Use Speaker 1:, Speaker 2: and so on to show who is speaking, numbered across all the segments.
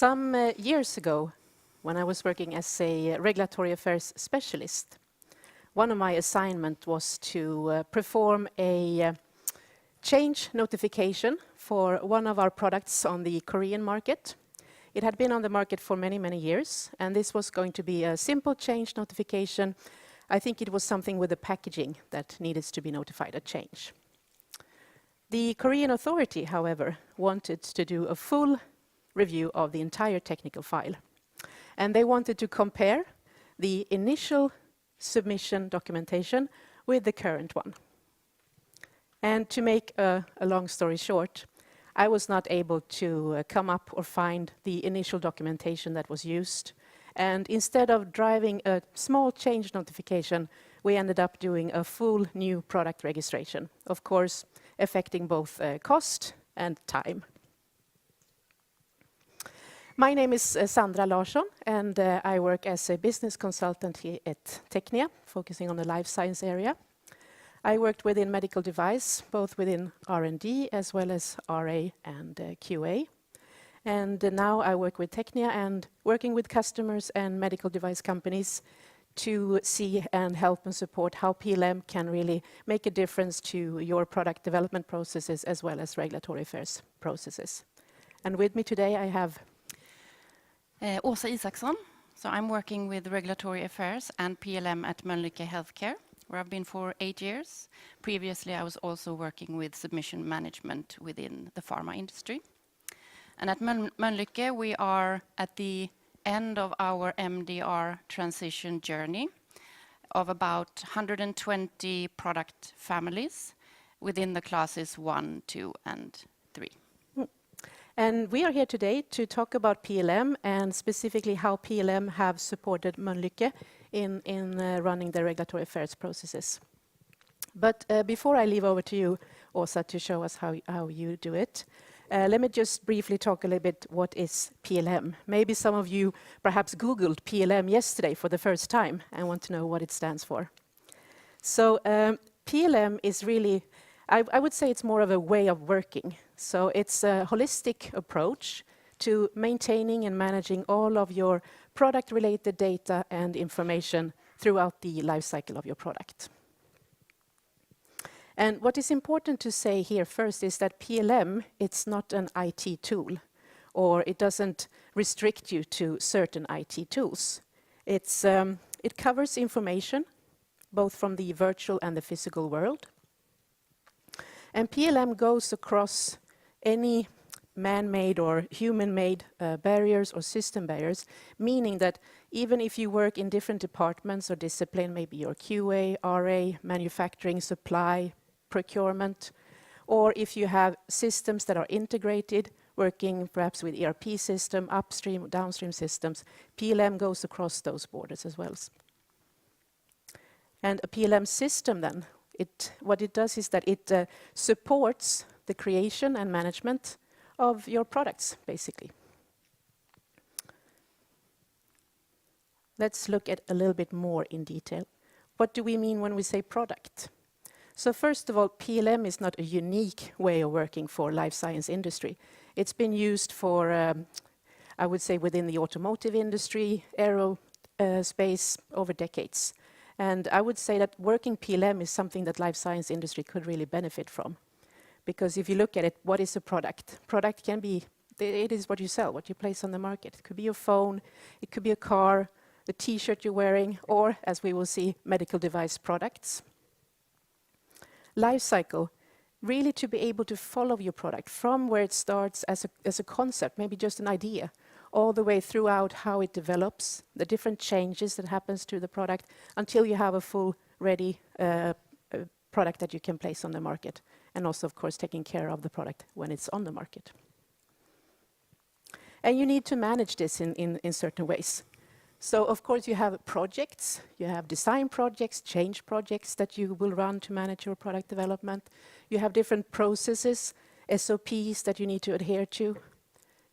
Speaker 1: Some years ago, when I was working as a regulatory affairs specialist, one of my assignments was to perform a change notification for one of our products on the Korean market. It had been on the market for many, many years, and this was going to be a simple change notification. I think it was something with the packaging that needed to be notified a change. The Korean authority, however, wanted to do a full review of the entire technical file. And they wanted to compare the initial submission documentation with the current one. And to make a long story short, I was not able to come up or find the initial documentation that was used. And instead of driving a small change notification, we ended up doing a full new product registration, of course, affecting both cost and time. My name is Sandra Larsson, and I work as a business consultant here at Technia, focusing on the life science area. I worked within medical device, both within R&D as well as RA and QA. And now I work with Technia and working with customers and medical device companies to see and help and support how PLM can really make a difference to your product development processes as well as regulatory affairs processes. And with me today I have
Speaker 2: Åsa Isaksson. So I'm working with regulatory affairs and PLM at Mölnlycke Healthcare, where I've been for 8 years. Previously, I was also working with submission management within the pharma industry. And at Mölnlycke, we are at the end of our MDR transition journey of about 120 product families within the classes 1, 2, and 3.
Speaker 1: And we are here today to talk about PLM and specifically how PLM have supported Mölnlycke in running the regulatory affairs processes. But before I leave over to you, Åsa, to show us how you do it, let me just briefly talk a little bit what is PLM. Maybe some of you perhaps Googled PLM yesterday for the first time and want to know what it stands for. So PLM is really, I would say it's more of a way of working. So it's a holistic approach to maintaining and managing all of your product-related data and information throughout the life cycle of your product. And what is important to say here first is that PLM, it's not an IT tool, or it doesn't restrict you to certain IT tools. It covers information, both from the virtual and the physical world. And PLM goes across any man-made or human-made barriers or system barriers, meaning that even if you work in different departments or discipline, maybe your QA, RA, manufacturing, supply, procurement, or if you have systems that are integrated, working perhaps with ERP system, upstream, downstream systems, PLM goes across those borders as well. And a PLM system then, what it does is that it supports the creation and management of your products, basically. Let's look at a little bit more in detail. What do we mean when we say product? So first of all, PLM is not a unique way of working for life science industry. It's been used for, I would say, within the automotive industry, aerospace, over decades. And I would say that working PLM is something that life science industry could really benefit from. Because if you look at it, what is a product? Product can be, it is what you sell, what you place on the market. It could be your phone, it could be a car, the t-shirt you're wearing, or, as we will see, medical device products. Life cycle, really to be able to follow your product from where it starts as a concept, maybe just an idea, all the way throughout how it develops, the different changes that happens to the product, until you have a full ready product that you can place on the market. And also, of course, taking care of the product when it's on the market. And you need to manage this in certain ways. So, of course, you have projects, you have design projects, change projects that you will run to manage your product development. You have different processes, SOPs that you need to adhere to.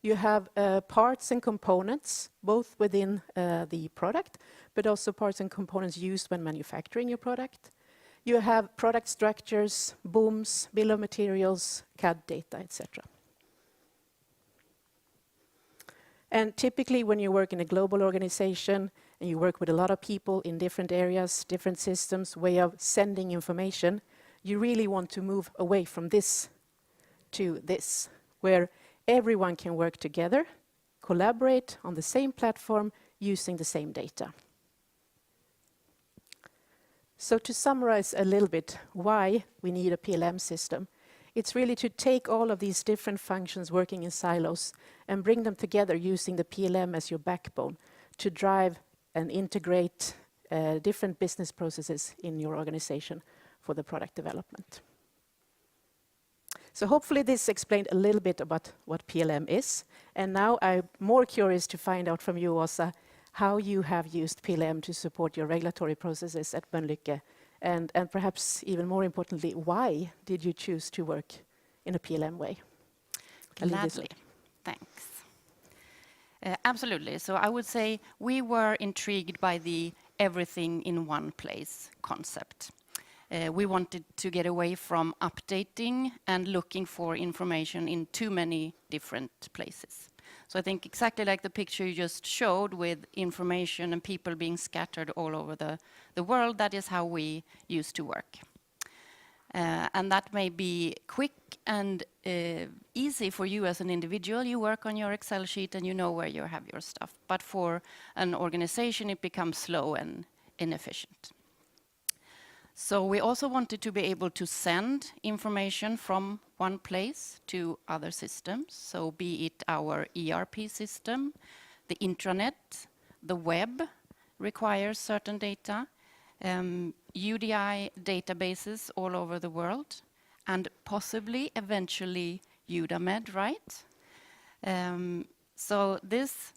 Speaker 1: You have parts and components, both within the product, but also parts and components used when manufacturing your product. You have product structures, BOMs, bill of materials, CAD data, etc. And typically when you work in a global organization and you work with a lot of people in different areas, different systems, way of sending information, you really want to move away from this to this, where everyone can work together, collaborate on the same platform using the same data. So to summarize a little bit why we need a PLM system, it's really to take all of these different functions working in silos and bring them together using the PLM as your backbone to drive and integrate different business processes in your organization for the product development. So hopefully this explained a little bit about what PLM is. And now I'm more curious to find out from you, Åsa, how you have used PLM to support your regulatory processes at Mölnlycke. And perhaps even more importantly, why did you choose to work in a PLM way?
Speaker 2: Gladly. Thanks. Absolutely. So I would say we were intrigued by the everything in one place concept. We wanted to get away from updating and looking for information in too many different places. So I think exactly like the picture you just showed with information and people being scattered all over the world, that is how we used to work. And that may be quick and easy for you as an individual. You work on your Excel sheet and you know where you have your stuff. But for an organization, it becomes slow and inefficient. So we also wanted to be able to send information from one place to other systems. So be it our ERP system, the intranet, the web requires certain data, UDI databases all over the world, and possibly eventually UDAMED, right? So this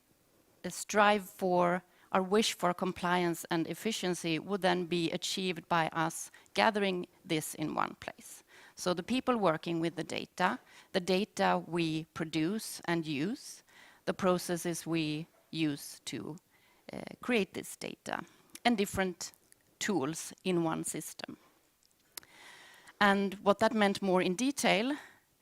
Speaker 2: strive for our wish for compliance and efficiency would then be achieved by us gathering this in one place. So the people working with the data we produce and use, the processes we use to create this data, and different tools in one system. And what that meant more in detail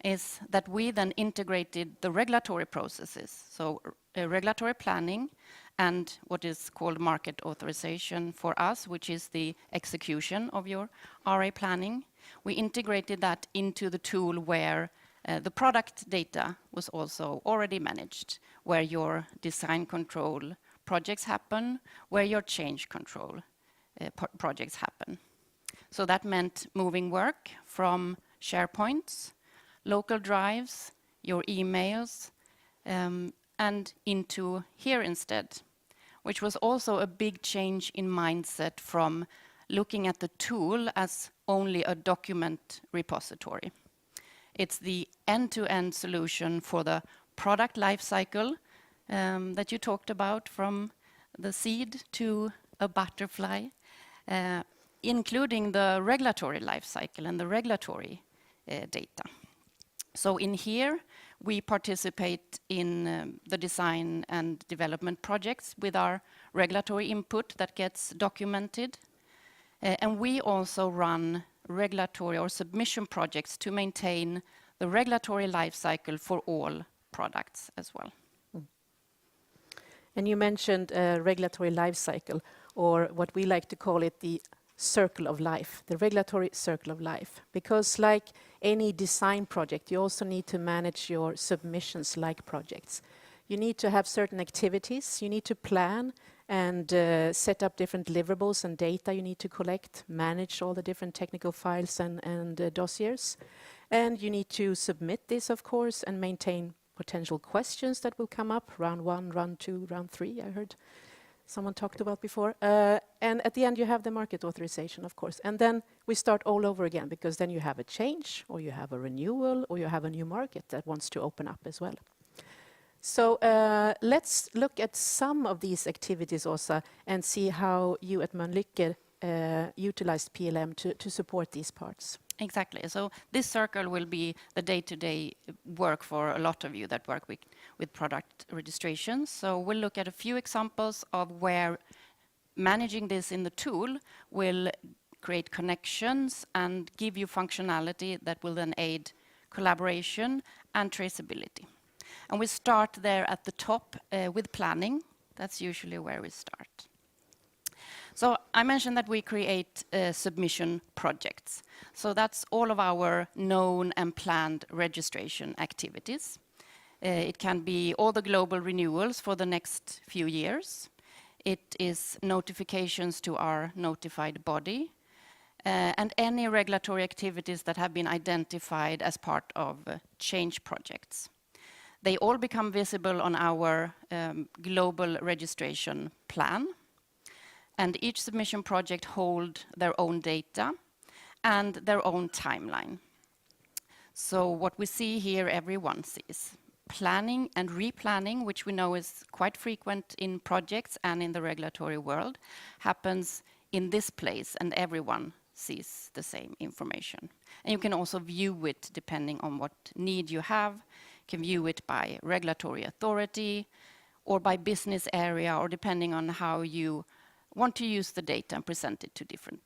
Speaker 2: is that we then integrated the regulatory processes, so regulatory planning and what is called market authorization for us, which is the execution of your RA planning. We integrated that into the tool where the product data was also already managed, where your design control projects happen, where your change control projects happen. So that meant moving work from SharePoints, local drives, your emails, and into here instead, which was also a big change in mindset from looking at the tool as only a document repository. It's the end-to-end solution for the product lifecycle that you talked about, from the seed to a butterfly, including the regulatory lifecycle and the regulatory data. So in here, we participate in the design and development projects with our regulatory input that gets documented. And we also run regulatory or submission projects to maintain the regulatory lifecycle for all products as well.
Speaker 1: And you mentioned regulatory lifecycle, or what we like to call it, the circle of life, the regulatory circle of life. Because like any design project, you also need to manage your submissions like projects. You need to have certain activities, you need to plan and set up different deliverables and data you need to collect, manage all the different technical files and dossiers. And you need to submit this, of course, and maintain potential questions that will come up, round 1, round 2, round 3, I heard someone talked about before. And at the end, you have the market authorization, of course. And then we start all over again, because then you have a change, or you have a renewal, or you have a new market that wants to open up as well. So let's look at some of these activities also and see how you at Mölnlycke utilized PLM to support these parts.
Speaker 2: Exactly. So this circle will be the day-to-day work for a lot of you that work with product registrations. So we'll look at a few examples of where managing this in the tool will create connections and give you functionality that will then aid collaboration and traceability. And we start there at the top with planning. That's usually where we start. So I mentioned that we create submission projects. So that's all of our known and planned registration activities. It can be all the global renewals for the next few years. It is notifications to our notified body, and any regulatory activities that have been identified as part of change projects. They all become visible on our global registration plan, and each submission project hold their own data and their own timeline. So what we see here, everyone sees. Planning and replanning, which we know is quite frequent in projects and in the regulatory world, happens in this place, and everyone sees the same information. And you can also view it depending on what need you have. You can view it by regulatory authority or by business area, or depending on how you want to use the data and present it to different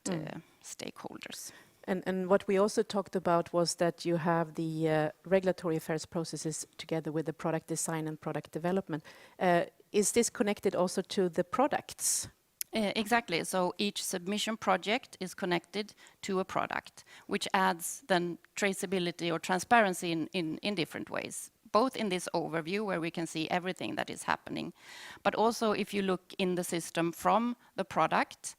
Speaker 2: stakeholders.
Speaker 1: And what we also talked about was that you have the regulatory affairs processes together with the product design and product development. Is this connected also to the products?
Speaker 2: Exactly. So each submission project is connected to a product, which adds then traceability or transparency in different ways, both in this overview where we can see everything that is happening, but also if you look in the system from the product,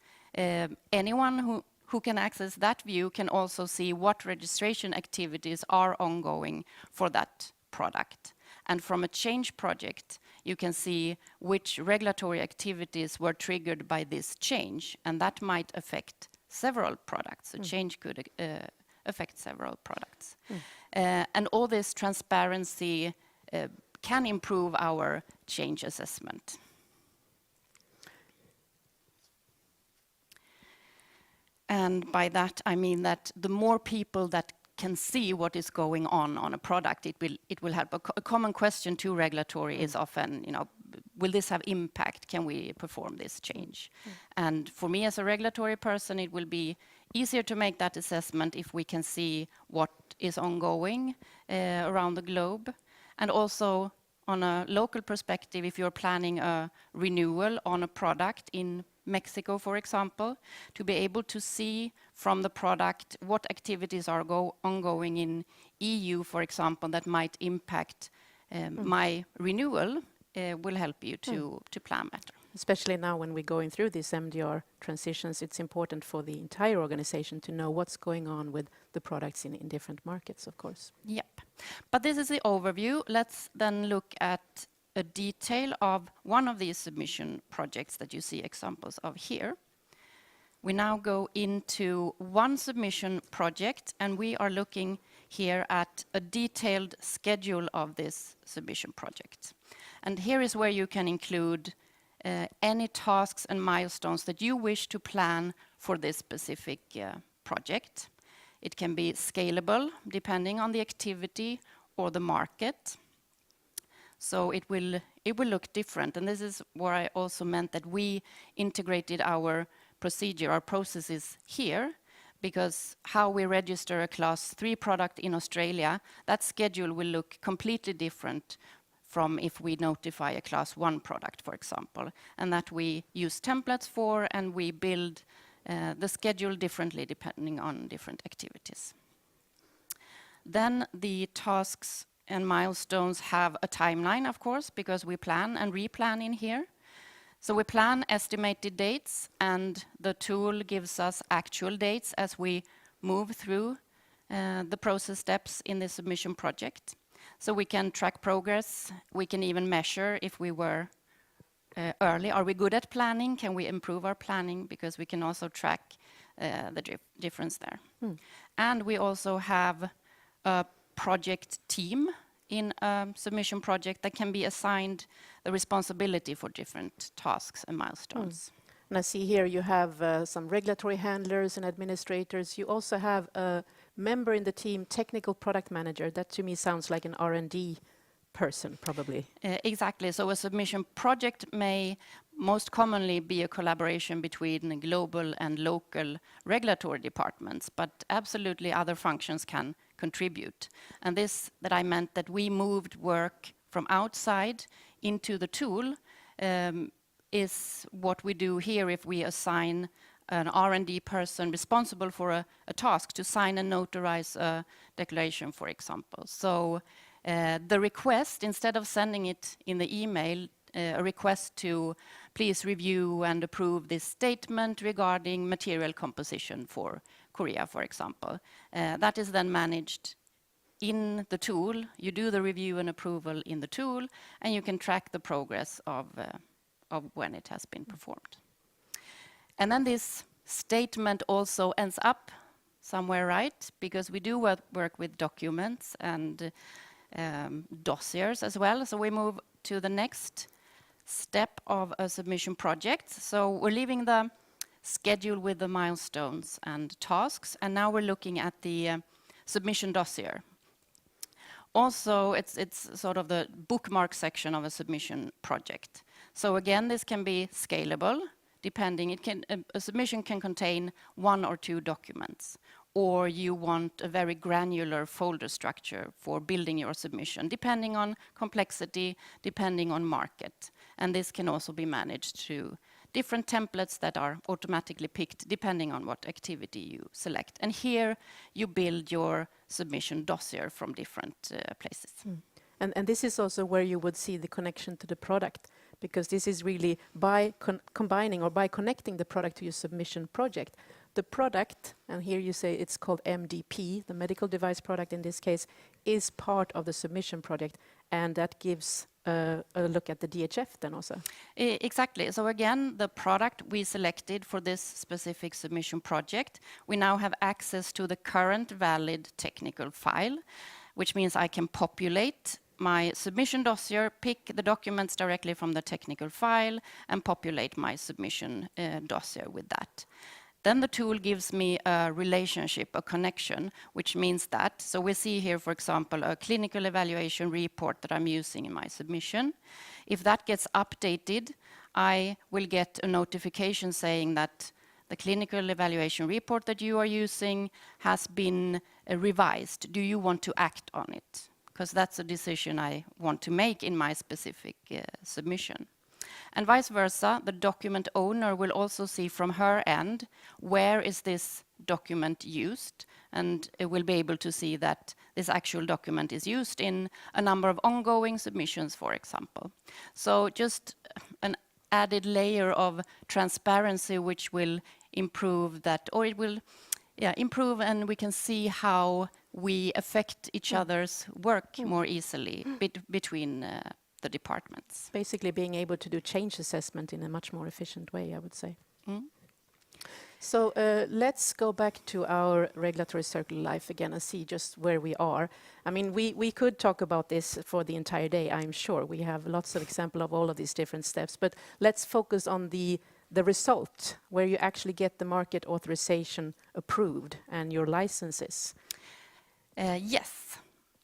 Speaker 2: anyone who can access that view can also see what registration activities are ongoing for that product. And from a change project, you can see which regulatory activities were triggered by this change, and that might affect several products. So change could affect several products. And all this transparency can improve our change assessment. And by that, I mean that the more people that can see what is going on a product, it will help. A common question to regulatory is often, will this have impact? Can we perform this change? And for me as a regulatory person, it will be easier to make that assessment if we can see what is ongoing around the globe. And also on a local perspective, if you're planning a renewal on a product in Mexico, for example, to be able to see from the product what activities are ongoing in EU, for example, that might impact my renewal will help you to plan better.
Speaker 1: Especially now when we're going through these MDR transitions, it's important for the entire organization to know what's going on with the products in different markets, of course.
Speaker 2: Yep. But this is the overview. Let's then look at a detail of one of these submission projects that you see examples of here. We now go into one submission project, and we are looking here at a detailed schedule of this submission project. And here is where you can include any tasks and milestones that you wish to plan for this specific project. It can be scalable depending on the activity or the market. So it will look different. And this is where I also meant that we integrated our procedure, our processes here, because how we register a class 3 product in Australia, that schedule will look completely different from if we notify a class 1 product, for example, and that we use templates for, and we build the schedule differently depending on different activities. Then the tasks and milestones have a timeline, of course, because we plan and replan in here. So we plan estimated dates, and the tool gives us actual dates as we move through the process steps in the submission project. So we can track progress. We can even measure if we were early. Are we good at planning? Can we improve our planning? Because we can also track the difference there. And we also have a project team in a submission project that can be assigned the responsibility for different tasks and milestones.
Speaker 1: And I see here you have some regulatory handlers and administrators. You also have a member in the team, technical product manager. That to me sounds like an R&D person, probably.
Speaker 2: Exactly. So a submission project may most commonly be a collaboration between global and local regulatory departments, but absolutely other functions can contribute. And this that I meant that we moved work from outside into the tool is what we do here if we assign an R&D person responsible for a task to sign and notarize a declaration, for example. So the request, instead of sending it in the email, a request to please review and approve this statement regarding material composition for Korea, for example. That is then managed in the tool. You do the review and approval in the tool, and you can track the progress of when it has been performed. And then this statement also ends up somewhere, right? Because we do work with documents and dossiers as well. So we move to the next step of a submission project. So we're leaving the schedule with the milestones and tasks, and now we're looking at the submission dossier. Also, it's sort of the bookmark section of a submission project. So again, this can be scalable, depending. A submission can contain 1 or 2 documents, or you want a very granular folder structure for building your submission, depending on complexity, depending on market. And this can also be managed through different templates that are automatically picked depending on what activity you select. And here you build your submission dossier from different places.
Speaker 1: And this is also where you would see the connection to the product, because this is really by combining or by connecting the product to your submission project. The product, and here you say it's called MDP, the medical device product in this case, is part of the submission project, and that gives a look at the DHF then also.
Speaker 2: Exactly. So again, the product we selected for this specific submission project, we now have access to the current valid technical file, which means I can populate my submission dossier, pick the documents directly from the technical file, and populate my submission dossier with that. Then the tool gives me a relationship, a connection, which means that, so we see here, for example, a clinical evaluation report that I'm using in my submission. If that gets updated, I will get a notification saying that the clinical evaluation report that you are using has been revised. Do you want to act on it? Because that's a decision I want to make in my specific submission. And vice versa, the document owner will also see from her end where is this document used, and it will be able to see that this actual document is used in a number of ongoing submissions, for example. So just an added layer of transparency which will improve that, or it will improve, and we can see how we affect each other's work more easily between the departments.
Speaker 1: Basically being able to do change assessment in a much more efficient way, I would say. So let's go back to our regulatory circle life again and see just where we are. I mean, we could talk about this for the entire day, I'm sure. We have lots of examples of all of these different steps, but let's focus on the result, where you actually get the market authorization approved and your licenses.
Speaker 2: Yes.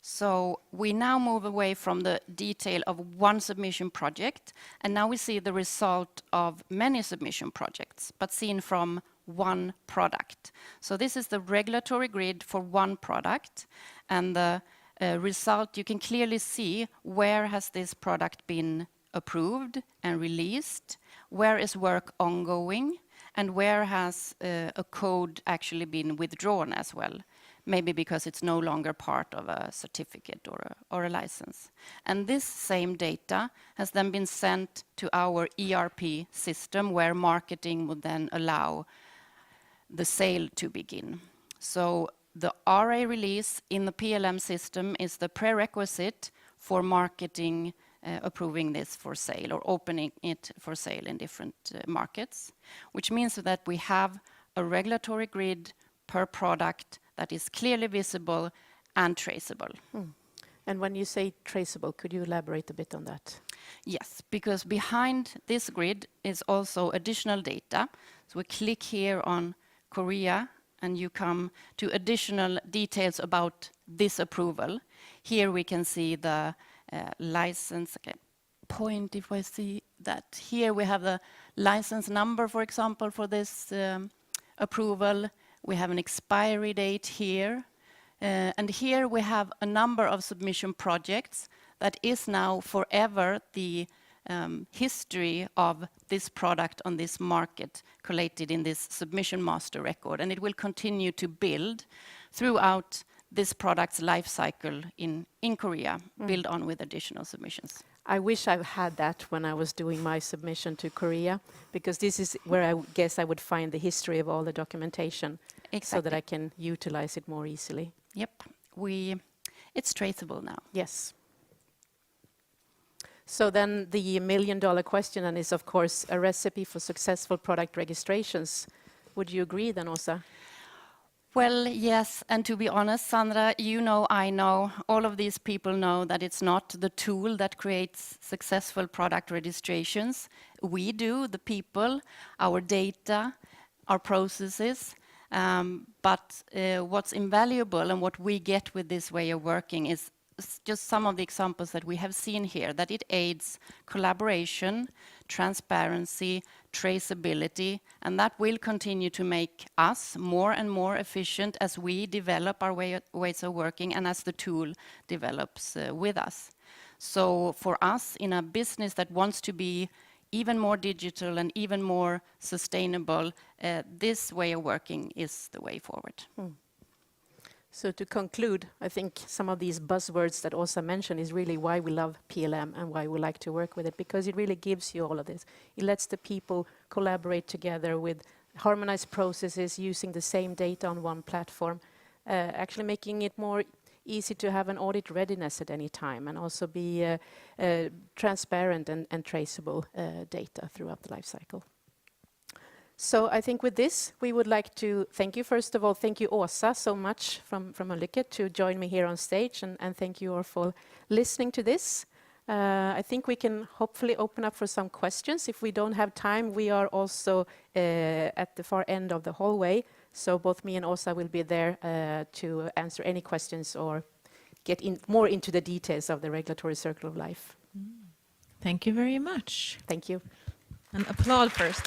Speaker 2: So we now move away from the detail of one submission project, and now we see the result of many submission projects, but seen from one product. So this is the regulatory grid for one product, and the result, you can clearly see where has this product been approved and released, where is work ongoing, and where has a code actually been withdrawn as well. Maybe because it's no longer part of a certificate or a license. And this same data has then been sent to our ERP system, where marketing would then allow the sale to begin. So the RA release in the PLM system is the prerequisite for marketing approving this for sale or opening it for sale in different markets, which means that we have a regulatory grid per product that is clearly visible and traceable.
Speaker 1: And when you say traceable, could you elaborate a bit on that?
Speaker 2: Yes, because behind this grid is also additional data. So we click here on Korea, and you come to additional details about this approval. Here we can see the license. Okay, point if I see that. Here we have the license number, for example, for this approval. We have an expiry date here. And here we have a number of submission projects that is now forever the history of this product on this market collated in this submission master record, and it will continue to build throughout this product's life cycle in Korea, build on with additional submissions.
Speaker 1: I wish I had that when I was doing my submission to Korea, because this is where I guess I would find the history of all the documentation, so that I can utilize it more easily.
Speaker 2: Yep, it's traceable now.
Speaker 1: Yes. So then the million-dollar question then is, of course, a recipe for successful product registrations. Would you agree then, Åsa?
Speaker 2: Well, yes, and to be honest, Sandra, you know, I know, all of these people know that it's not the tool that creates successful product registrations. We do, the people, our data, our processes, but what's invaluable and what we get with this way of working is just some of the examples that we have seen here, that it aids collaboration, transparency, traceability, and that will continue to make us more and more efficient as we develop our ways of working and as the tool develops with us. So for us, in a business that wants to be even more digital and even more sustainable, this way of working is the way forward.
Speaker 1: So to conclude, I think some of these buzzwords that Åsa mentioned is really why we love PLM and why we like to work with it, because it really gives you all of this. It lets the people collaborate together with harmonized processes using the same data on one platform, actually making it more easy to have an audit readiness at any time, and also be transparent and traceable data throughout the life cycle. So I think with this, we would like to thank you. First of all, thank you, Åsa, so much from Mölnlycke to join me here on stage, and thank you all for listening to this. I think we can hopefully open up for some questions. If we don't have time, we are also at the far end of the hallway, so both me and Åsa will be there to answer any questions or get more into the details of the regulatory circle of life.
Speaker 3: Thank you very much.
Speaker 1: Thank you.
Speaker 3: An applause first.